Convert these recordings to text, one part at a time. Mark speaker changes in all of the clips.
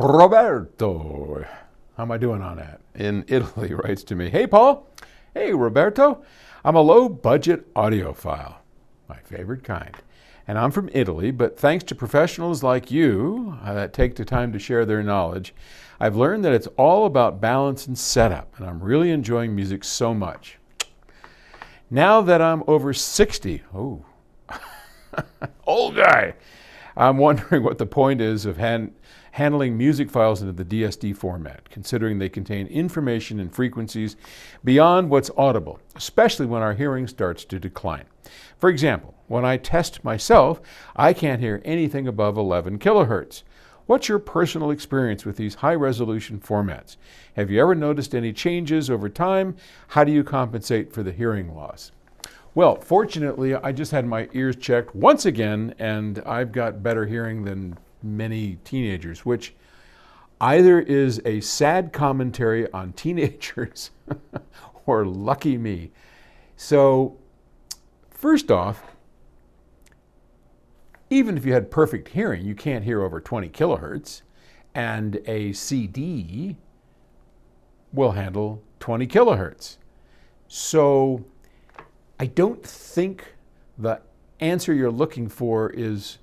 Speaker 1: Roberto, how am I doing on that? In Italy, writes to me, "Hey, Paul. Hey, Roberto. I'm a low-budget audiophile, my favorite kind. And I'm from Italy, but thanks to professionals like you that take the time to share their knowledge, I've learned that it's all about balance and setup, and I'm really enjoying music so much. Now that I'm over 60, old guy, I'm wondering what the point is of handling music files into the DSD format, considering they contain information and frequencies beyond what's audible, especially when our hearing starts to decline. For example, when I test myself, I can't hear anything above 11 kilohertz. What's your personal experience with these high-resolution formats? Have you ever noticed any changes over time? How do you compensate for the hearing loss?" Well, fortunately, I just had my ears checked once again, and I've got better hearing than many teenagers, which either is a sad commentary on teenagers or lucky me. So, first off, even if you had perfect hearing, you can't hear over 20 kilohertz, and a CD will handle 20 kilohertz. So I don't think the answer you're looking for is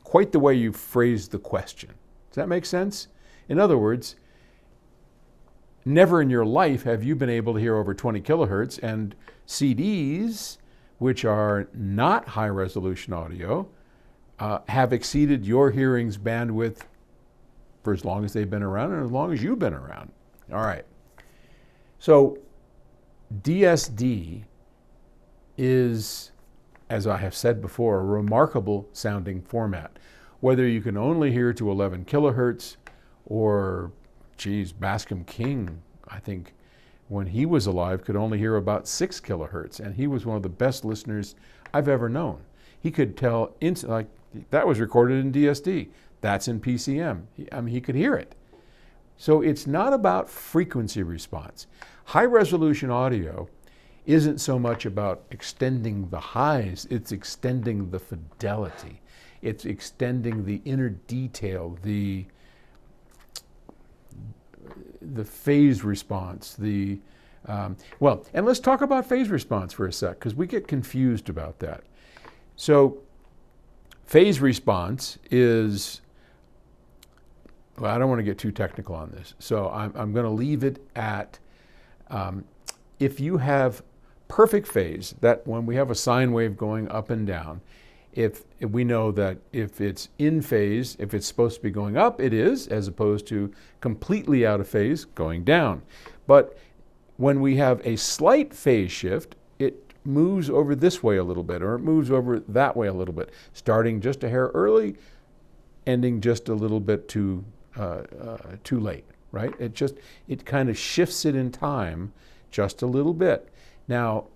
Speaker 1: quite the way you phrased the question. Does that make sense? In other words, never in your life have you been able to hear over 20 kilohertz, and CDs, which are not high resolution audio, have exceeded your hearing's bandwidth for as long as they've been around and as long as you've been around. All right. So DSD is, as I have said before, a remarkable sounding format. Whether you can only hear to 11 kilohertz or, Bascom King, I think, when he was alive, could only hear about 6 kilohertz, and he was one of the best listeners I've ever known. He could tell, like, that was recorded in DSD. That's in PCM. He could hear it. So it's not about frequency response. High resolution audio isn't so much about extending the highs, it's extending the fidelity. It's extending the inner detail, the phase response, and let's talk about phase response for a sec, because we get confused about that. So phase response is, well, I don't want to get too technical on this, so I'm going to leave it at, if you have perfect phase, that when we have a sine wave going up and down, if we know that if it's in phase, if it's supposed to be going up, it is, as opposed to completely out of phase, going down. But when we have a slight phase shift, it moves over this way a little bit, or it moves over that way a little bit, starting just a hair early, ending just a little bit too late, right? It kind of shifts it in time just a little bit. Now,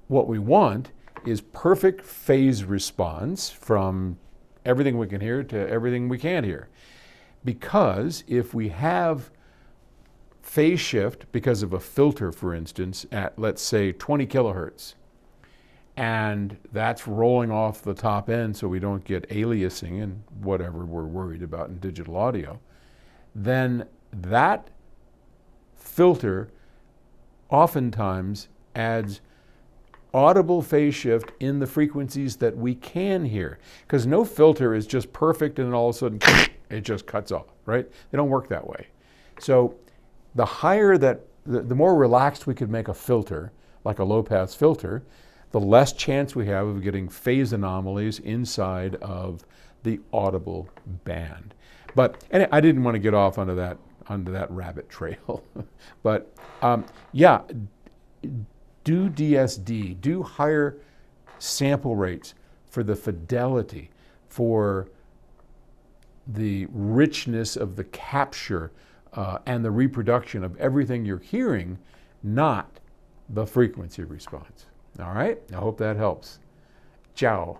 Speaker 1: what we want is perfect phase response from everything we can hear to everything we can't hear. Because if we have phase shift because of a filter, for instance, at, let's say, 20 kilohertz, and that's rolling off the top end so we don't get aliasing and whatever we're worried about in digital audio, then that filter oftentimes adds audible phase shift in the frequencies that we can hear. Because no filter is just perfect and all of a sudden it just cuts off, right? They don't work that way. So the higher that, the more relaxed we could make a filter, like a low-pass filter, the less chance we have of getting phase anomalies inside of the audible band. But and I didn't want to get off onto that rabbit trail. But yeah, do DSD, do higher sample rates for the fidelity, for the richness of the capture and the reproduction of everything you're hearing, not the frequency response. All right? I hope that helps. Ciao.